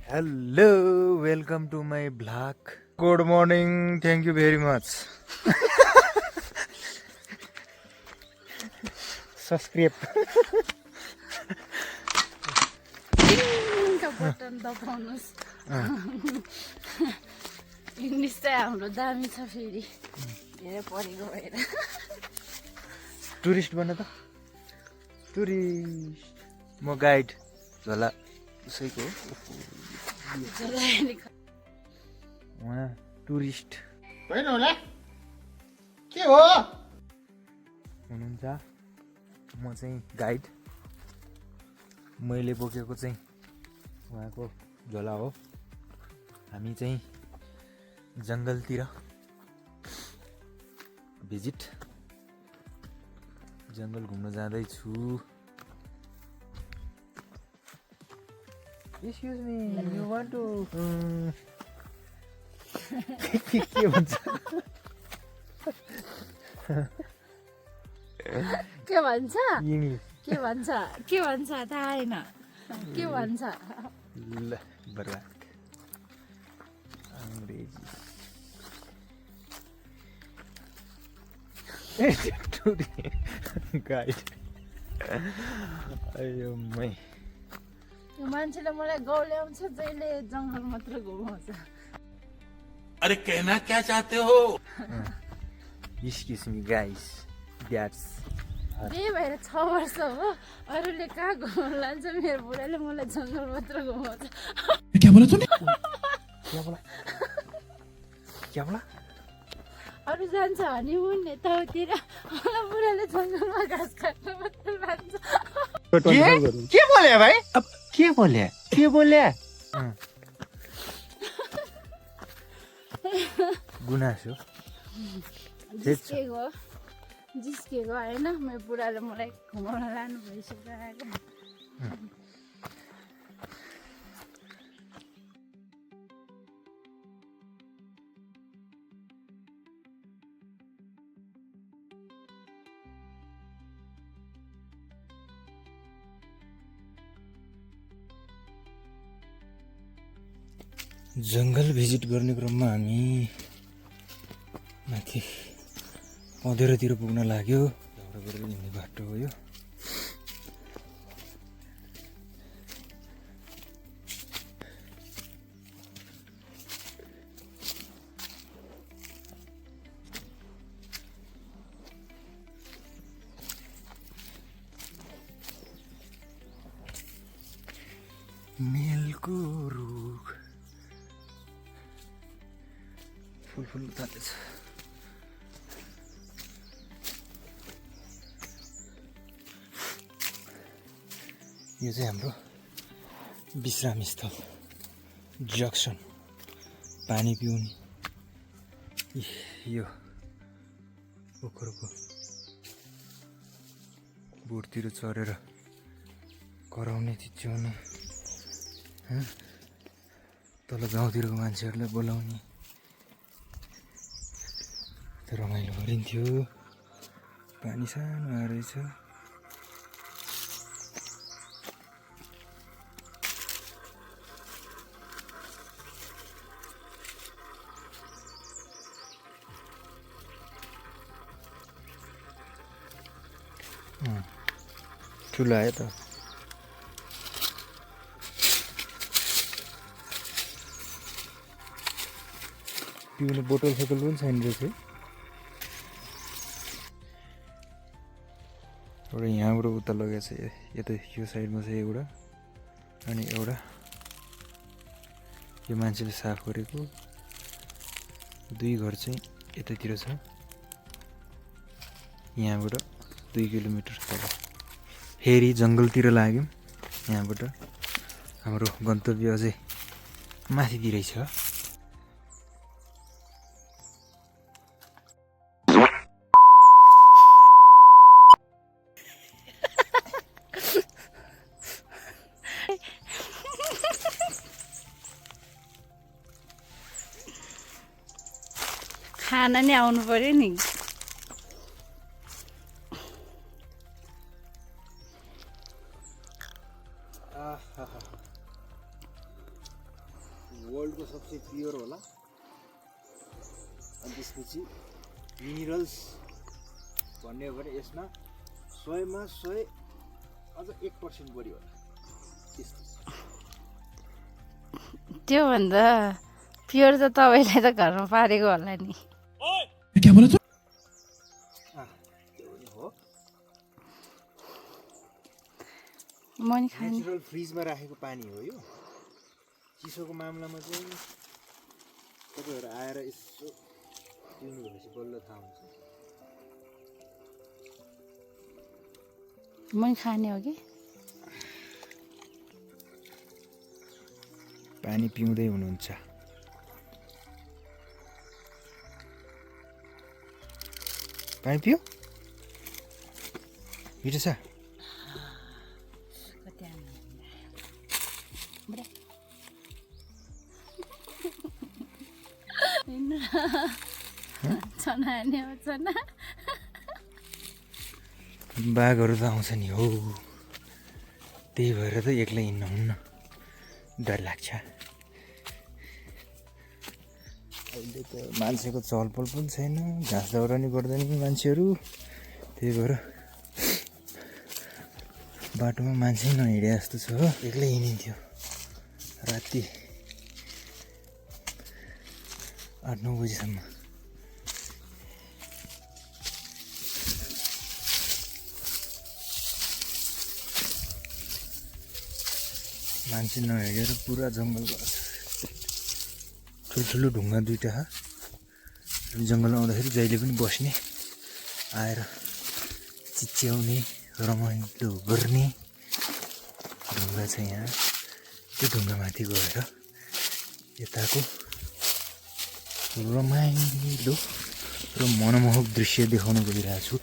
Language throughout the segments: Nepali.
Hello, welcome to my vlog. Good morning, thank you very much. Subscribe. Button दबाउनुस् इङ्ग्लिस चाहिँ हाम्रो दामी छ फेरि धेरै पढेको भएर टुरिस्ट बन त टुरिस्ट म गाइड झोला उसैको उहाँ टुरिस्ट होइन होला के हो हुनुहुन्छ म चाहिँ गाइड मैले बोकेको चाहिँ उहाँको झोला हो हामी चाहिँ जङ्गलतिर भिजिट जङ्गल घुम्न जाँदैछु excuse me you want to के भन्छ के भन्छ इङ्ग्लिस के भन्छ के भन्छ थाहा होइन के भन्छ ल बर्बाद अङ्ग्रेजी गाइड अयो मै यो मान्छेले मलाई गाउँ ल्याउँछ जहिले जङ्गल मात्र घुमाउँछ अरे कहना क्या चाहते हो एक्सक्युज मी गाइस द्याट्स बिहे भएर 6 वर्ष हो अरूले कहाँ घुमाउनु लान्छ मेरो बुढाले मलाई जङ्गल मात्र घुमाउँछ क्या बोला तूने क्या बोला अरू जान्छ हनिमुन यताउतिर मलाई बुढाले जङ्गलमा घाँस काट्न मात्र लान्छ के बोले भाई अब के बोले गुनासो जिस्केको होइन मेरो बुढाले मलाई घुमाउन लानु भइसक्यो जङ्गल भिजिट गर्ने क्रममा हामी माथि अँधेरोतिर पुग्न लाग्यो झगडा गरेर हिँड्ने बाटो हो यो मेलको रुख फुल फुल थालेछ यो चाहिँ हाम्रो विश्राम स्थल जक्सन पानी पिउने यो ओखरको बोटतिर चढेर कराउने चिच्याउने तल गाउँतिरको मान्छेहरूलाई बोलाउने रमाइलो गरिन्थ्यो पानी सानो आएछ ठुलो आयो त पिउने बोतल सोतल पनि छैन रहेछ एउटा यहाँबाट उता लगेको छ यता यो साइडमा छ एउटा अनि एउटा यो मान्छेले साफ गरेको 2 घर चाहिँ यतातिर छ यहाँबाट 2 किलोमिटर तल फेरि जङ्गलतिर लाग्यौँ यहाँबाट हाम्रो गन्तव्य अझै माथितिरै छ खाना नि आउनु पर्यो नि वर्ल्डको सबसे प्योर होला अनि त्यसपछि मिनरल्स भन्ने हो भने यसमा 100मा 100 अझ 1% बढी होला त्यस्तो त्योभन्दा प्योर त तपाईँलाई त घरमा पारेको होला नि क्या बोला तू त्यो पनि हो म नि खाने नेचुरल फ्रिजमा राखेको पानी हो यो चिसोको मामलामा चाहिँ तपाईँहरू आएर यसो पिउनु भएपछि बल्ल थाहा हुन्छ म नि खाने हो कि पानी पिउँदै हुनुहुन्छ पानी पियो मिठो छ कति चना हाने हो चना बाघहरू त आउँछ नि हो त्यही भएर त एक्लै हिँड्नु हुन्न डर लाग्छ अहिले त मान्छेको चहलपहल पनि छैन घाँस दाउरा नि गर्दैन मान्छेहरू त्यही भएर बाटोमा मान्छे नहिँडे जस्तो छ हो एक्लै हिँडिन्थ्यो राति 8-9 बजीसम्म मान्छे नहिँडेर पुरा जङ्गल गर्छ ठुल्ठुलो ढुङ्गा दुईटा जङ्गलमा आउँदाखेरि जहिले पनि बस्ने आएर चिच्याउने रमाइलो गर्ने ढुङ्गा छ यहाँ त्यो ढुङ्गामाथि गएर यताको रमाइलो र मनमोहक दृश्य देखाउन गइरहेको छु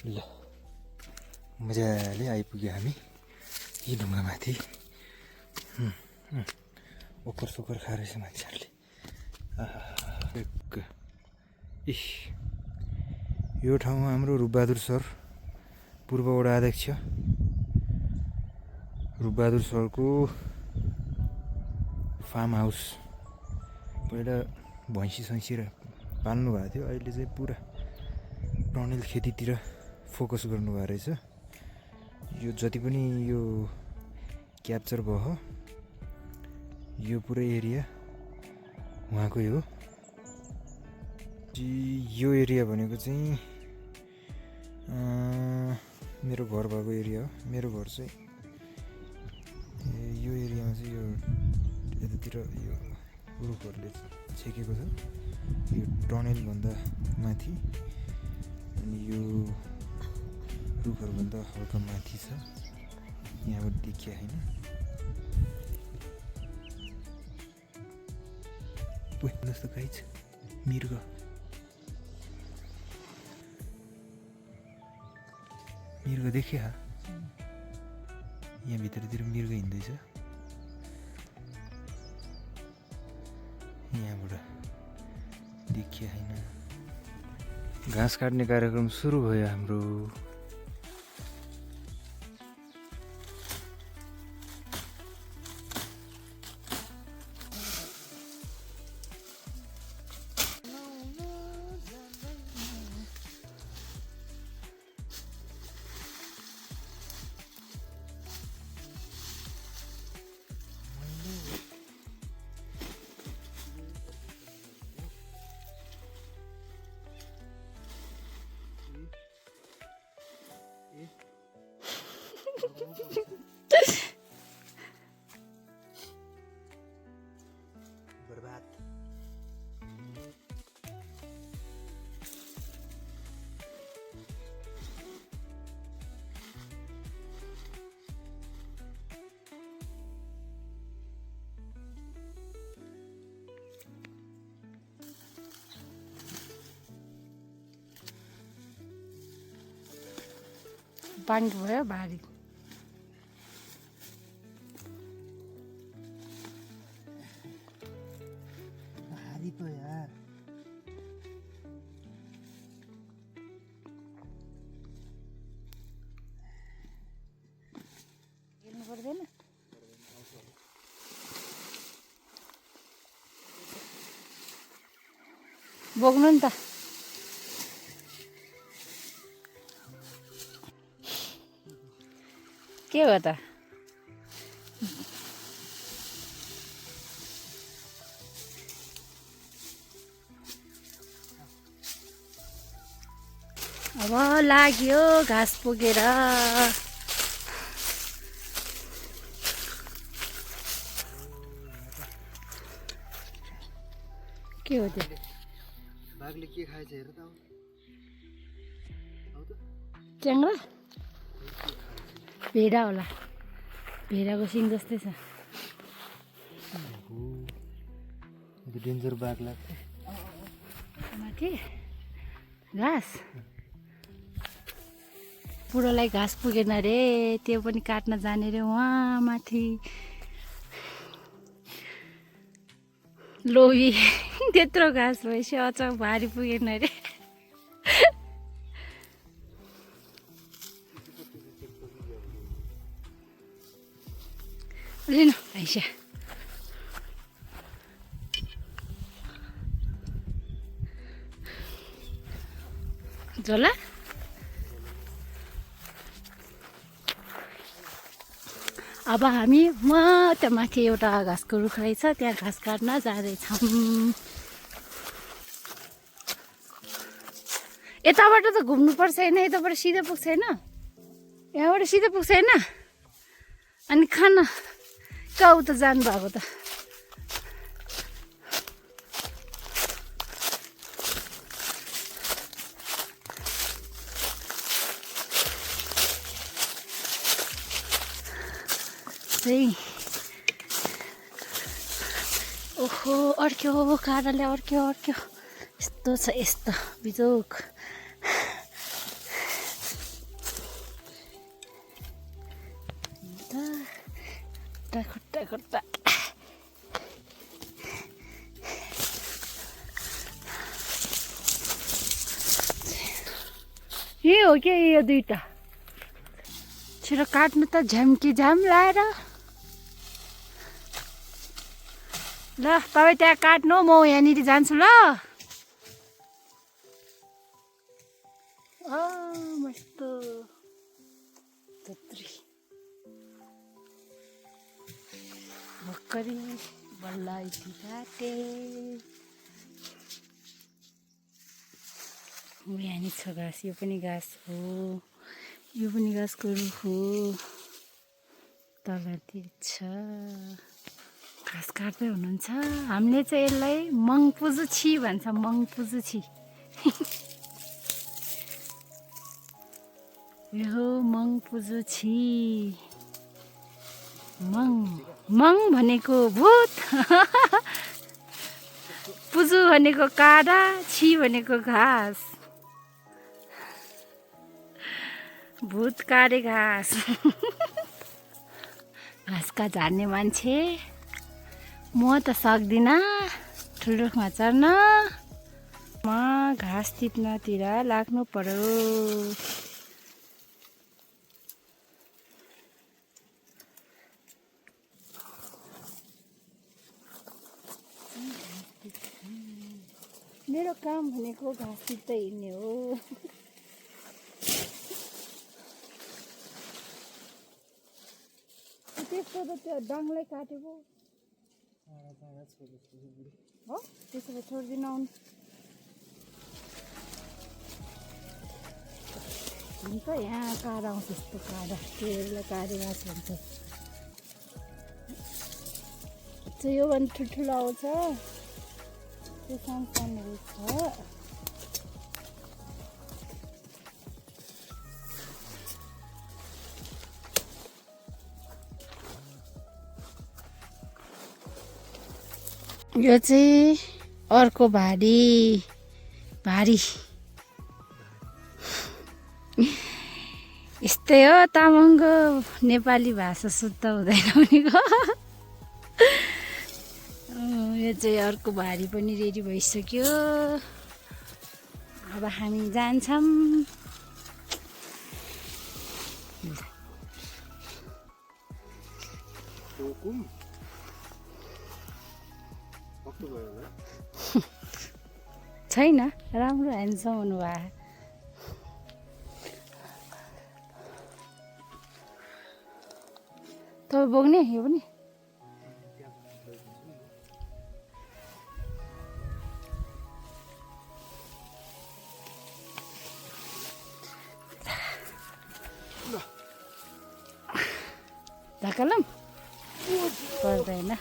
ल मजाले आइपुग्यो हामी यी ढुङ्गामाथि ओकर सोकर खाएर रहेछ मान्छेहरूले इस यो ठाउँमा हाम्रो रूपबहादुर सर पूर्व वडा अध्यक्ष रूपबहादुर सरको फार्म हाउस पहिला भैँसी सैँसी पाल्नु भएको थियो अहिले चाहिँ पुरा टनेल खेतीतिर फोकस गर्नुभएको रहेछ यो जति पनि यो क्याप्चर भयो यो पुरै एरिया उहाँकै हो यो एरिया भनेको चाहिँ मेरो घर भएको एरिया हो मेरो घर चाहिँ यो एरियामा चाहिँ यो यतातिर यो रुखहरूले छेकेको छ यो टनेलभन्दा माथि अनि यो रुखहरूभन्दा हल्का माथि छ यहाँबाट देखिया होइन जस्तो गाई छ मृग देखिया यहाँ भित्रतिर मृग हिँड्दैछ यहाँबाट देखिया होइन घाँस काट्ने कार्यक्रम सुरु भयो हाम्रो बर्बाद पानी भयो भारी भारी तो यार बोक्नु नि त के हो त अब लाग्यो घाँस पुगेर के हो त्यो बाघले के खाएछ हेर त च्याङ्ग्रा भेडा होला भेडाको सिङ जस्तै छ डेन्जर बाघ लाग्छ माथि घाँस बुढोलाई घाँस पुगेन रे त्यो पनि काट्न जाने रे उहाँ माथि लोभी त्यत्रो घाँस भएपछि अचाउ भारी पुगेन रे लिनु आइसा झोला अब हामी त्यहाँ माथि एउटा घाँसको रुख रहेछ त्यहाँ घाँस काट्न जाँदैछौँ यताबाट त घुम्नुपर्छ होइन यताबाट सिधै पुग्छ होइन यहाँबाट सिधै पुग्छ होइन अनि खाना कहाँ उता जानुभएको त ओहो अर्क्यो काँडाले अर्क्यो यस्तो छ यस्तो बिजोक खुट्टा खुट्टा यही हो क्या यो दुईटा छिटो काट्नु त झ्याम्की झ्याम लाएर ल तपाईँ त्यहाँ काट्नु म यहाँनिर जान्छु ल मस्त धुत्री भर्खरै बल्ल यति काटे यहाँनिर छ घाँस यो पनि घाँस हो यो पनि घाँसको रुख हो तलतिर छ घाँस काट्दै हुनुहुन्छ हामीले चाहिँ यसलाई मङपुजुछी भन्छ मङपुजुछी यो मङपुजुछी मङ भनेको भूत पुजु भनेको काँडा छि भनेको घाँस भूत काटे घाँस घाँसका झार्ने मान्छे म त सक्दिनँ ठुलो रुखमा चढ्न म घाँस टिप्नतिर लाग्नु पर्यो मेरो काम भनेको घाँस टिप्दै हिँड्ने हो त्यसको त त्यो डङलाई काटेको हो त्यसो भए छोडिदिन आउनु हुन्छ यहाँ काँडा आउँछ यस्तो काँडा त्योलाई काँडे घाँस भन्छ चाहिँ योभन्दा ठुल्ठुलो आउँछ त्यो सानसानोहरू छ यो चाहिँ अर्को भारी यस्तै हो तामाङको नेपाली भाषा शुद्ध हुँदैन भनेको यो चाहिँ अर्को भारी पनि रेडी भइसक्यो अब हामी जान्छौँ छैन, राम्रो ह्यान्डसम हुनुभयो। तपाईँ बोक्ने यो पनि? धक्कालम पर्दैन।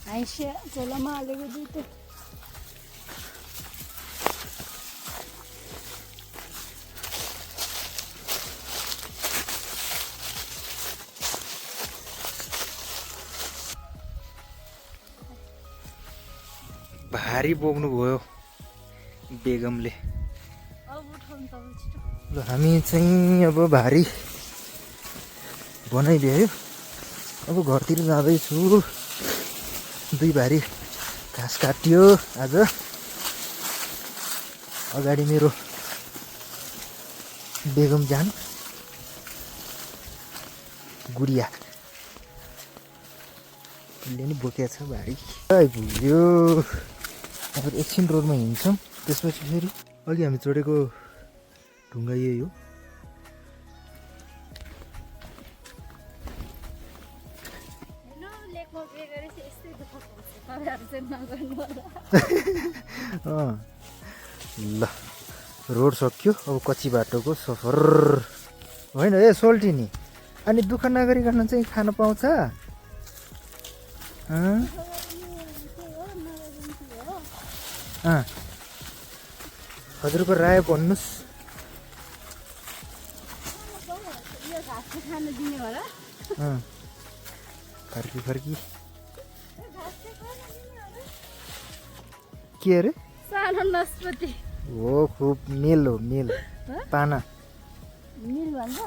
आइसिया चोलामा हालेको दुइटै। भारी बोक्नुभयो बेगमले। अब उठाउनु तपाईँ छिटो। ल हामी चाहिँ अब भारी बनाइदियो। अब घरतिर जाँदैछु। 2 भारी घाँस काटियो आज। अगाडि मेरो बेगम जान गुडिया उसले नि बोकेको छ भारी। आइपुग्यो। अब एकछिन रोडमा हिँड्छौँ, त्यसपछि फेरि अघि हामी चढेको ढुङ्गा यही हो। ल रोड सक्यो। अब कच्ची बाटोको सफर होइन ए सोल्टिनी। अनि दुःख नगरिकन चाहिँ खान पाउँछ? हजुरको राय भन्नुहोस्। फर्की फर्की के अरे? सानो नास्पति हो, खुब मेल हो, मेल पाना मिल भन्छ।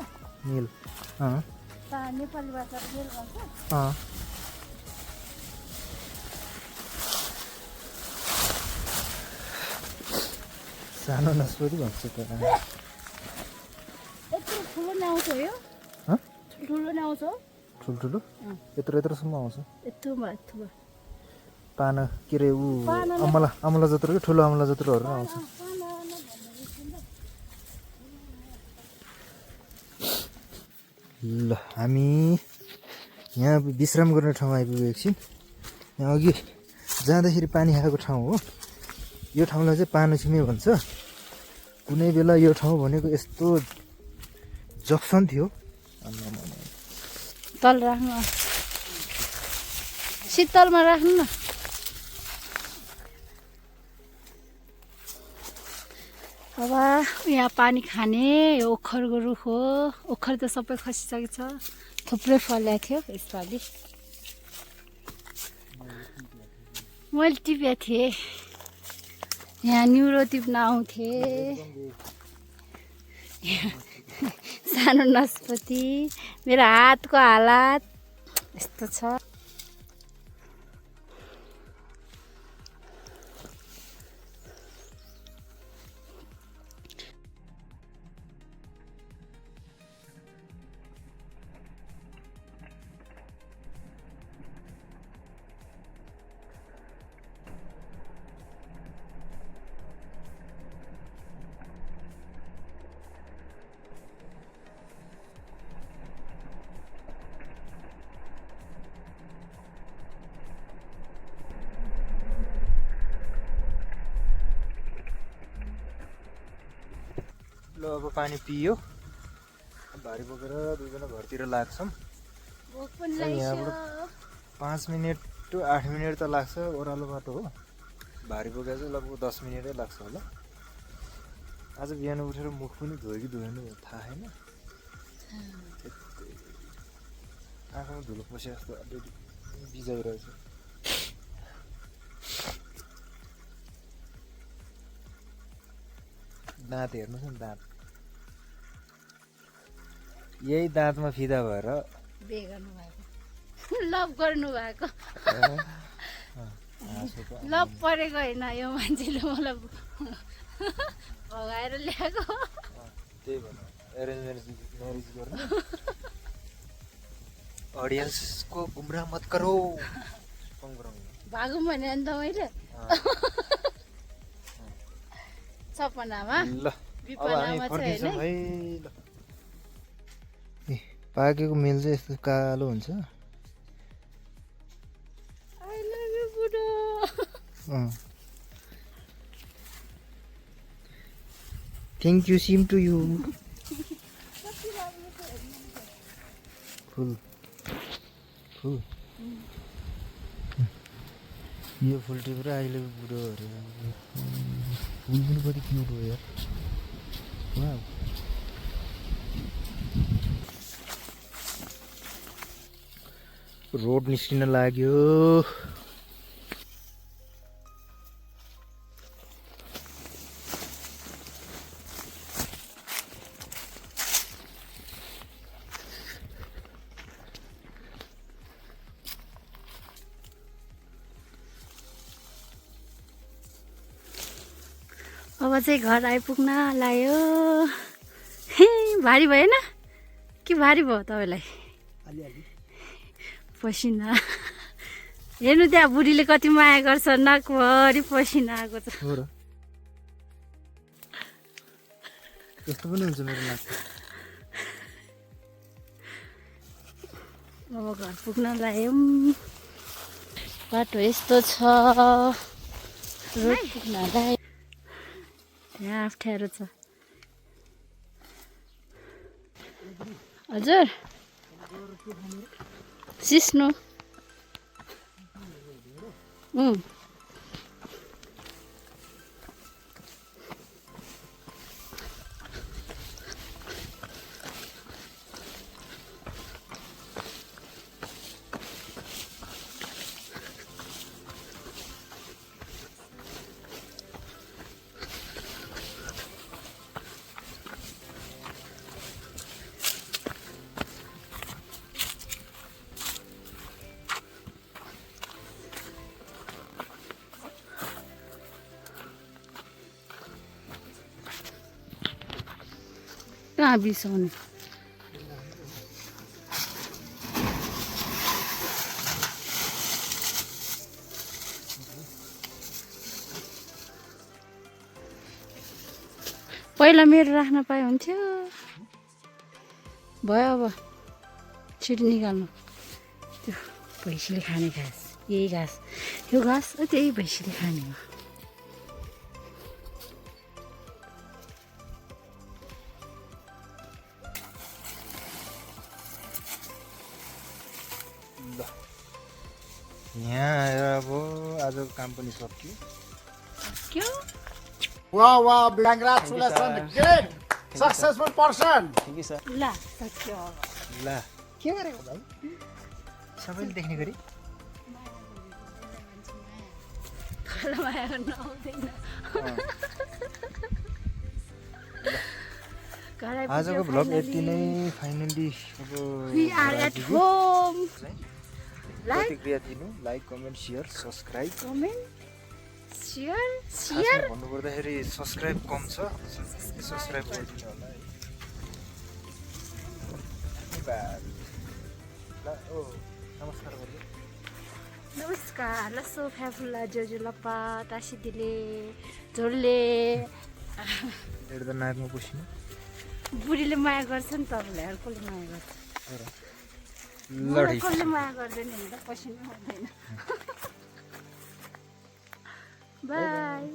मेल। नेपाली भाषा मिल भन्छ। सानो नास्पति भन्छ त। यत्रो ठुलो ल्याउँछ यो? ठुलो ल्याउँछ? ठुल्ठुलो यत्रोसम्म आउँछ। यत्रोमा यत्रोमा पाना के अरे ऊ अमला जत्रो कि ठुलो अमला जत्रोहरू आउँछ। ल हामी यहाँ विश्राम गर्ने ठाउँ आइपुग्यो। एकछिन यहाँ अघि जाँदाखेरि पानी खाएको ठाउँ हो। यो ठाउँलाई चाहिँ पानोछिमे भन्छ। कुनै बेला यो ठाउँ भनेको यस्तो जक्सन थियो। तल राख्नु, शीतलमा राख्नु न। अब यहाँ पानी खाने यो ओखरको रुख हो। ओखर त सबै खसिसकेको छ, थुप्रै फलेको थियो यसपालि। मैले टिपेको थिएँ, यहाँ न्युरो टिप्न आउँथेँ। सानो नास्पति। मेरो हातको हालत यस्तो छ। ल अब पानी पियो। भारी बोकेर दुईजना घरतिर लाग्छौँ। यहाँबाट 5 मिनट टु 8 मिनट त लाग्छ। ओह्रालो बाटो हो। भारी बोकेर चाहिँ लगभग 10 मिनटै लाग्छ होला। आज बिहान उठेर मुख पनि धोयो कि धोएन थाहा छैन। आँखामा धुलो पसे जस्तो अलिअलि बिजाइरहेछ। दाँत हेर्नुहोस् न, दाँत यही दाँतमा फिदा भएर बे गर्नु भएको, लभ गर्नु भएको। लभ परेको होइन, यो मान्छेले मलाई भगाएर ल्याएको। त्यही भनौँ, एरेन्ज म्यारेज गर्नु। अडियन्सको गुमराह मत करो। भागौँ भने अन्त मैले सपनामा ल अब हामी विपनामा चाहिँ फर्किन्छौँ होइन है ल ए पाकेको मेल चाहिँ यस्तो कालो हुन्छ आई लभ यु बुढो thank you same to you फुल फुल यो फुल टिपेर अहिले बुढो अरे फुल पनि कति क्युट हो यार वाउ रोड निस्किन लाग्यो अब चाहिँ घर आइपुग्न लाग्यो हे भारी भएन के भारी भयो तपाईँलाई पसिना हेर्नु त्यहाँ बुढीले कति माया गर्छ नाकभरि पसिना आएको छ हो र यस्तो पनि हुन्छ मेरो नाक अब घर पुग्न लाग्यौँ बाटो यस्तो छ रोड पुग्न लाग्यो यहाँ अप्ठ्यारो छ हजुर सिस्नो कहाँ बिसाउने पहिला मेरो राख्न पाए हुन्थ्यो भयो अब छिटो निकाल्नु त्यो भैँसीले खाने घाँस यही घाँस यो घाँस त्यही भैँसीले खाने हो यहाँ आएर अब आजको काम पनि सकियो क्यों Wow, wow, congratulations, great, successful person. ल सक्यो ल के गरेको भाइ सबैले देख्ने गरी माया गर्न आउँदैन आजको भ्लग यति नै फाइनली अब We are at home. प्रतिक्रिया दिनु like comment share subscribe Comment, share. भन्नुपर्दाखेरि सब्सक्राइब कम छ सब्सक्राइब गरिदिनु होला है धन्यवाद ल ओ नमस्कार गर्नु नमस्कार लसो फ्याफुल्ला जोजुलप्पा टासिदिले झोलले हेर्दा नाकमा पसिनु बुढीले माया गर्छ नि तपाईँलाई अर्कोले माया गर्छ लडी कसले माया गर्दैन नि त पसिना आउँदैन बाई